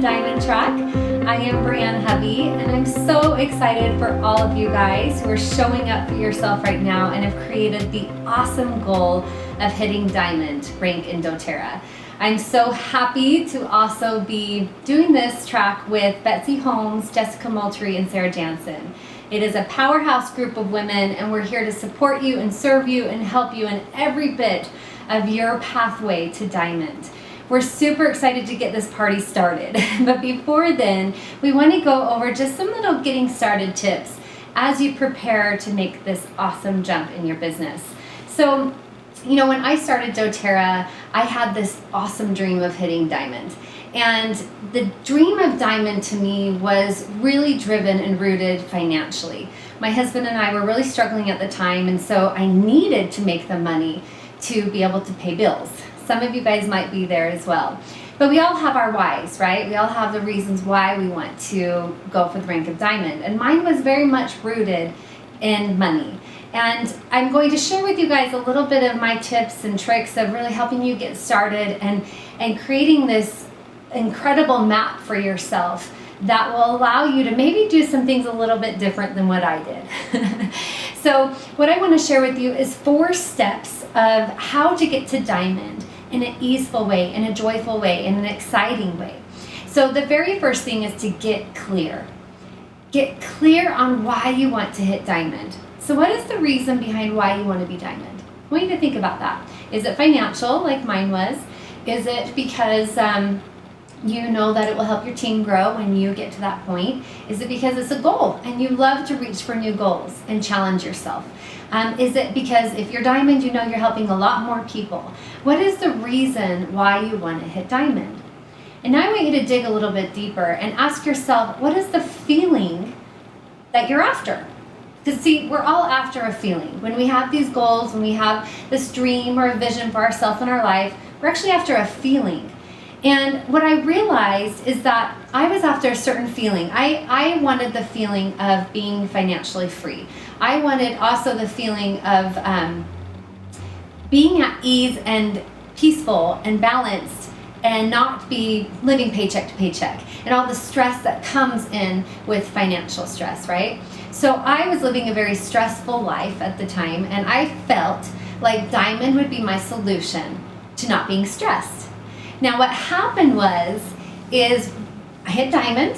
Diamond Track. I am Brianne Hovey, and I'm so excited for all of you guys who are showing up for yourself right now and have created the awesome goal of hitting Diamond rank in doTERRA. I'm so happy to also be doing this track with Betsy Holmes, Jessica Moultrie, and Sarah Jansen. It is a powerhouse group of women, and we're here to support you and serve you and help you in every bit of your pathway to Diamond. We're super excited to get this party started, but before then, we want to go over just some little getting started tips as you prepare to make this awesome jump in your business. So, you know, when I started doTERRA, I had this awesome dream of hitting Diamond. And the dream of Diamond to me was really driven and rooted financially. My husband and I were really struggling at the time, and so I needed to make the money to be able to pay bills. Some of you guys might be there as well. But we all have our whys, right? We all have the reasons why we want to go for the rank of Diamond. And mine was very much rooted in money. And I'm going to share with you guys a little bit of my tips and tricks of really helping you get started and creating this incredible map for yourself that will allow you to maybe do some things a little bit different than what I did. So what I want to share with you is 4 steps of how to get to Diamond in an easeful way, in a joyful way, in an exciting way. So the very first thing is to get clear. Get clear on why you want to hit Diamond. So what is the reason behind why you want to be Diamond? I want you to think about that. Is it financial, like mine was? Is it because you know that it will help your team grow when you get to that point? Is it because it's a goal and you love to reach for new goals and challenge yourself? Is it because if you're Diamond, you know you're helping a lot more people? What is the reason why you want to hit Diamond? And now I want you to dig a little bit deeper and ask yourself, what is the feeling that you're after? Because see, we're all after a feeling. When we have these goals, when we have this dream or a vision for ourselves in our life, we're actually after a feeling. And what I realized is that I was after a certain feeling. I wanted the feeling of being financially free. I wanted also the feeling of being at ease and peaceful and balanced and not be living paycheck to paycheck and all the stress that comes in with financial stress, right? So I was living a very stressful life at the time, and I felt like Diamond would be my solution to not being stressed. Now what happened is I hit Diamond,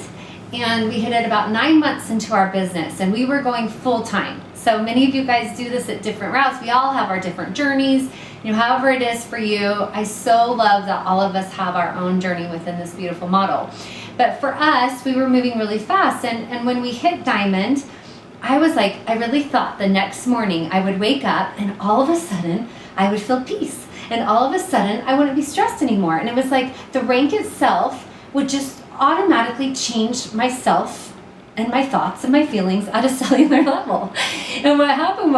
and we hit it about 9 months into our business, and we were going full time. So many of you guys do this at different routes. We all have our different journeys, you know, however it is for you. I so love that all of us have our own journey within this beautiful model. But for us, we were moving really fast, and when we hit Diamond, I was like, I really thought the next morning I would wake up and all of a sudden I would feel peace. And all of a sudden, I wouldn't be stressed anymore. And it was like the rank itself would just automatically change myself and my thoughts and my feelings at a cellular level. And what happened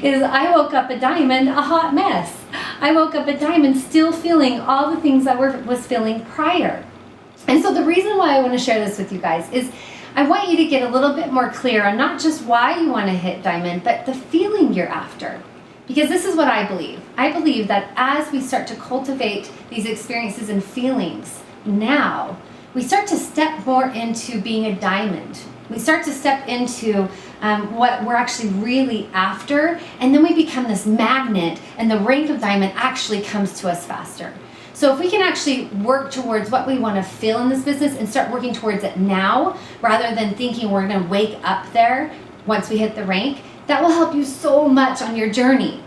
is I woke up at Diamond a hot mess. I woke up at Diamond still feeling all the things I was feeling prior. And so the reason why I want to share this with you guys is I want you to get a little bit more clear on not just why you want to hit Diamond, but the feeling you're after. Because this is what I believe. I believe that as we start to cultivate these experiences and feelings now, we start to step more into being a Diamond. We start to step into what we're actually really after, and then we become this magnet, and the rank of Diamond actually comes to us faster. So if we can actually work towards what we want to feel in this business and start working towards it now, rather than thinking we're going to wake up there once we hit the rank, that will help you so much on your journey.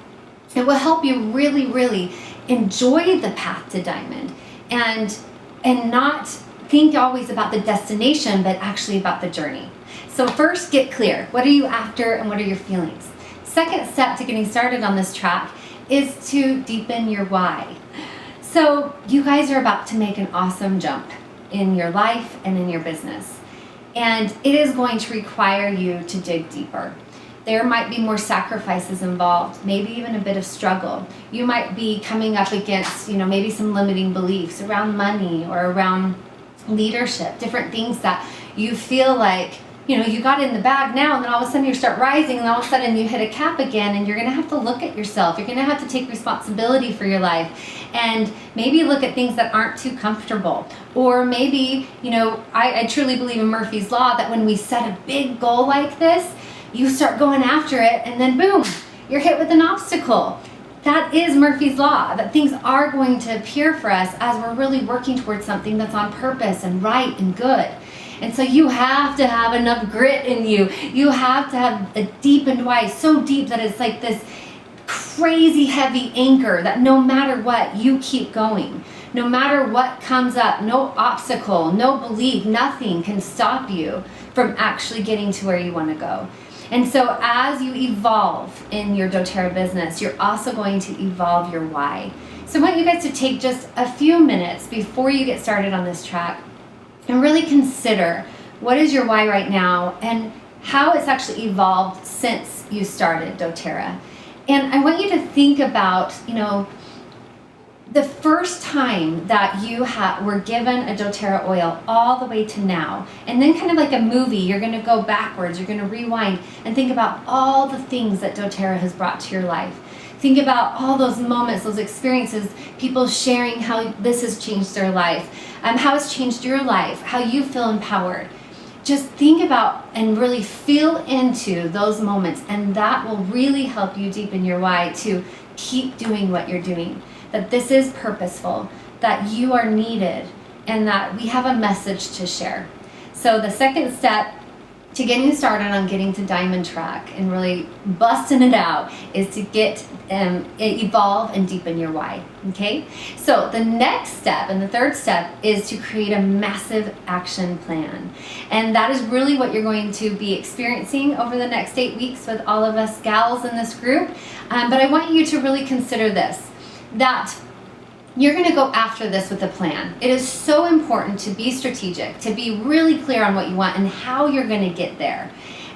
It will help you really, really enjoy the path to Diamond and not think always about the destination, but actually about the journey. So first, get clear. What are you after and what are your feelings? Second step to getting started on this track is to deepen your why. So you guys are about to make an awesome jump in your life and in your business. And it is going to require you to dig deeper. There might be more sacrifices involved, maybe even a bit of struggle. You might be coming up against, you know, maybe some limiting beliefs around money or around leadership, different things that you feel like you got in the bag now, and then all of a sudden you start rising, and all of a sudden you hit a cap again, and you're going to have to look at yourself. You're going to have to take responsibility for your life, and maybe look at things that aren't too comfortable. Or maybe, I truly believe in Murphy's Law that when we set a big goal like this, you start going after it, and then boom, you're hit with an obstacle. That is Murphy's Law, that things are going to appear for us as we're really working towards something that's on purpose and right and good. And so you have to have enough grit in you. You have to have a deepened why, so deep that it's like this crazy heavy anchor that no matter what, you keep going. No matter what comes up, no obstacle, no belief, nothing can stop you from actually getting to where you want to go. And so as you evolve in your doTERRA business, you're also going to evolve your why. So I want you guys to take just a few minutes before you get started on this track and really consider what is your why right now and how it's actually evolved since you started doTERRA. And I want you to think about, the first time that you were given a doTERRA oil all the way to now, and then kind of like a movie, you're going to go backwards, you're going to rewind and think about all the things that doTERRA has brought to your life. Think about all those moments, those experiences, people sharing how this has changed their life, how it's changed your life, how you feel empowered. Just think about and really feel into those moments, and that will really help you deepen your why to keep doing what you're doing. That this is purposeful, that you are needed, and that we have a message to share. So the second step to getting started on getting to Diamond Track and really busting it out is to get evolve and deepen your why. Okay, so the next step and the third step is to create a massive action plan, and that is really what you're going to be experiencing over the next 8 weeks with all of us gals in this group. But I want you to really consider this, that you're going to go after this with a plan. It is so important to be strategic, to be really clear on what you want and how you're going to get there.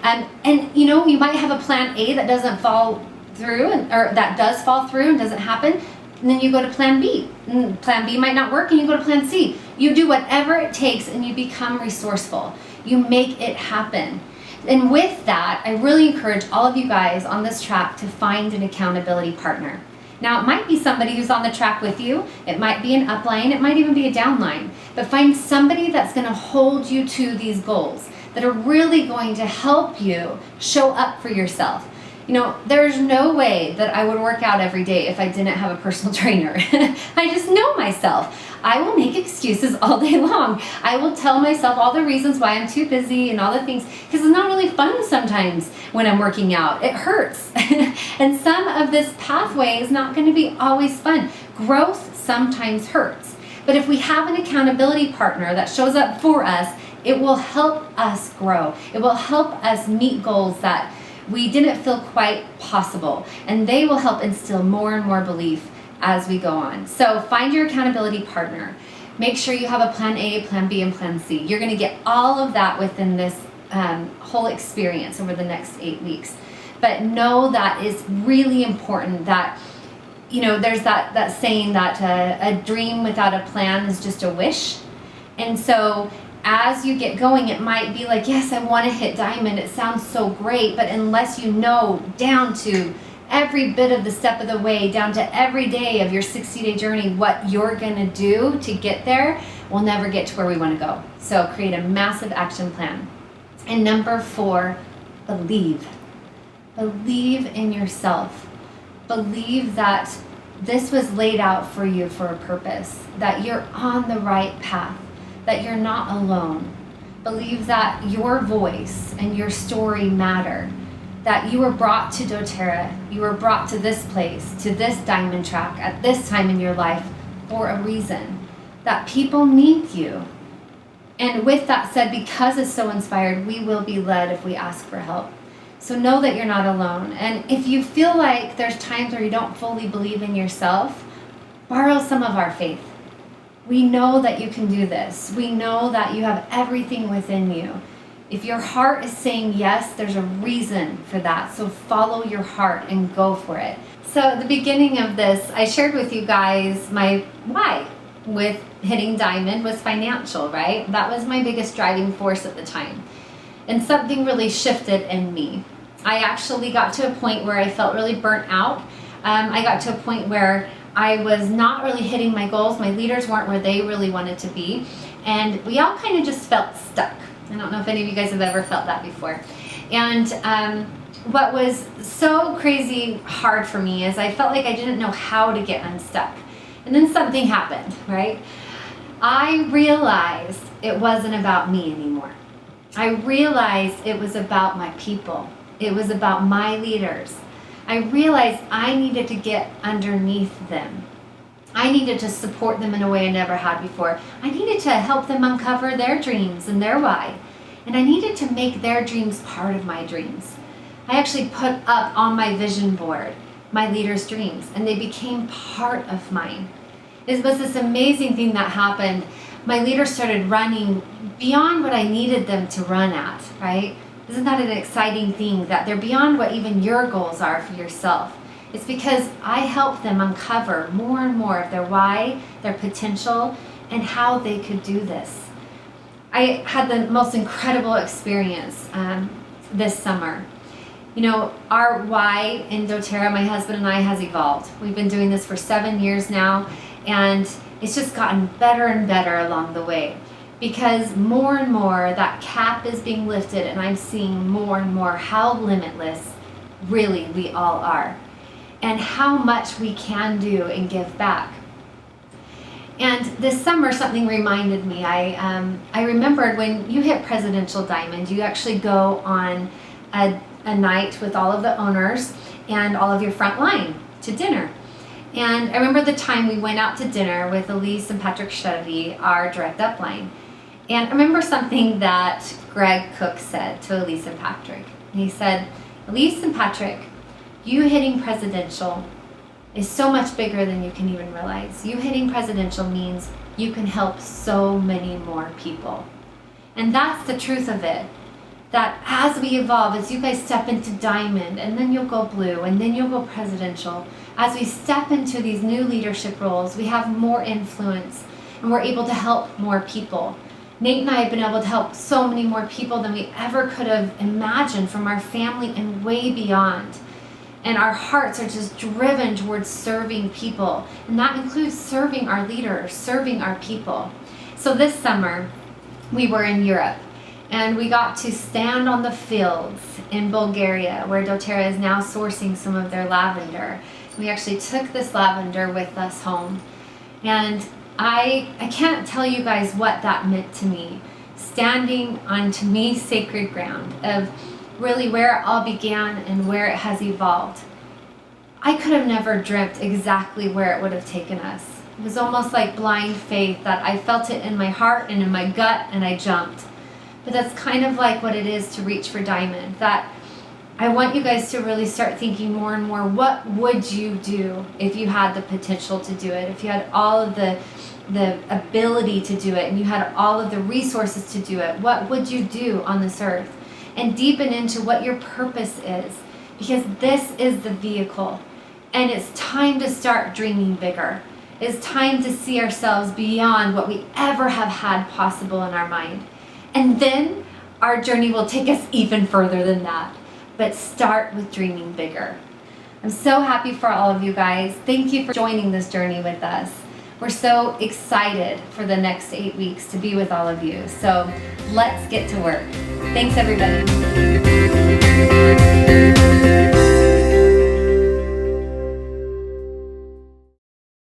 And you might have a plan A that doesn't fall through, or that does fall through and doesn't happen. And then you go to plan B. And plan B might not work, and you go to plan C. You do whatever it takes, and you become resourceful. You make it happen. And with that, I really encourage all of you guys on this track to find an accountability partner. Now, it might be somebody who's on the track with you. It might be an upline. It might even be a downline. But find somebody that's going to hold you to these goals, that are really going to help you show up for yourself. There's no way that I would work out every day if I didn't have a personal trainer. I just know myself. I will make excuses all day long. I will tell myself all the reasons why I'm too busy and all the things, because it's not really fun sometimes when I'm working out. It hurts. And some of this pathway is not going to be always fun. Growth sometimes hurts. But if we have an accountability partner that shows up for us, it will help us grow. It will help us meet goals that we didn't feel quite possible, and they will help instill more and more belief as we go on. So find your accountability partner. Make sure you have a plan A, plan B, and plan C. You're going to get all of that within this whole experience over the next 8 weeks. But know that it's really important that, there's that saying that a dream without a plan is just a wish. And so as you get going, it might be like, yes, I want to hit diamond. It sounds so great, but unless you know down to every bit of the step of the way, down to every day of your 60-day journey, what you're going to do to get there, we'll never get to where we want to go. So create a massive action plan. And number 4, believe. Believe in yourself. Believe that this was laid out for you for a purpose, that you're on the right path, that you're not alone. Believe that your voice and your story matter, that you were brought to doTERRA, you were brought to this place, to this diamond track at this time in your life for a reason, that people need you. And with that said, because it's so inspired, we will be led if we ask for help. So know that you're not alone. And if you feel like there's times where you don't fully believe in yourself, borrow some of our faith. We know that you can do this. We know that you have everything within you. If your heart is saying yes, there's a reason for that. So follow your heart and go for it. So at the beginning of this, I shared with you guys my why with hitting diamond was financial, right? That was my biggest driving force at the time. and something really shifted in me. I actually got to a point where I felt really burnt out. I got to a point where I was not really hitting my goals. My leaders weren't where they really wanted to be. And we all kind of just felt stuck. I don't know if any of you guys have ever felt that before. And what was so crazy hard for me is I felt like I didn't know how to get unstuck. And then something happened, right? I realized it wasn't about me anymore. I realized it was about my people. It was about my leaders. I realized I needed to get underneath them. I needed to support them in a way I never had before. I needed to help them uncover their dreams and their why. And I needed to make their dreams part of my dreams. I actually put up on my vision board my leaders' dreams, and they became part of mine. It was this amazing thing that happened. My leaders started running beyond what I needed them to run at, right? Isn't that an exciting thing, that they're beyond what even your goals are for yourself? It's because I helped them uncover more and more of their why, their potential, and how they could do this. I had the most incredible experience this summer. You know, our why in doTERRA, my husband and I, has evolved. We've been doing this for 7 years now, and it's just gotten better and better along the way. Because more and more that cap is being lifted, and I'm seeing more and more how limitless really we all are, and how much we can do and give back. And this summer something reminded me. I remembered when you hit Presidential Diamond, you actually go on a night with all of the owners and all of your front line to dinner. And I remember the time we went out to dinner with Elise and Patrick Chevy, our direct upline. And I remember something that Greg Cook said to Elise and Patrick. He said, Elise and Patrick, you hitting Presidential is so much bigger than you can even realize. You hitting Presidential means you can help so many more people. And that's the truth of it. That as we evolve, as you guys step into Diamond, and then you'll go Blue, and then you'll go Presidential, as we step into these new leadership roles, we have more influence, and we're able to help more people. Nate and I have been able to help so many more people than we ever could have imagined, from our family and way beyond. And our hearts are just driven towards serving people. And that includes serving our leaders, serving our people. So this summer, we were in Europe. And we got to stand on the fields in Bulgaria, where doTERRA is now sourcing some of their lavender. We actually took this lavender with us home. And I can't tell you guys what that meant to me. Standing on, to me, sacred ground of really where it all began and where it has evolved. I could have never dreamt exactly where it would have taken us. It was almost like blind faith, that I felt it in my heart and in my gut, and I jumped. But that's kind of like what it is to reach for Diamond. That I want you guys to really start thinking more and more, what would you do if you had the potential to do it? If you had all of the ability to do it, and you had all of the resources to do it, what would you do on this earth? And deepen into what your purpose is, because this is the vehicle. And it's time to start dreaming bigger. It's time to see ourselves beyond what we ever have had possible in our mind. And then our journey will take us even further than that. But start with dreaming bigger. I'm so happy for all of you guys. Thank you for joining this journey with us. We're so excited for the next 8 weeks to be with all of you. So let's get to work. Thanks, everybody.